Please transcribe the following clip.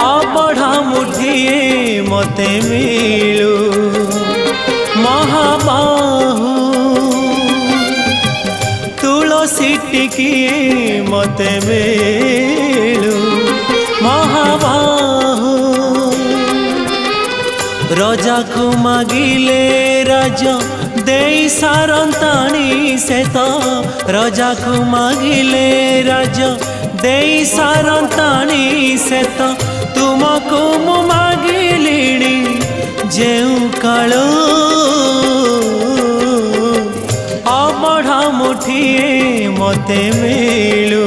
अबढ़ा मुठिए मते मिलू महाबाहु तुलसी टिकिए मते मिलू महाबाहु रजा को मागिले राजा दे सारंताणी से तो रजा को मागिले राजा दे सारंताणी से तो तुमको मु मागिलिणी जेउ कालो अबढ़ा मुठिए मते मिलू।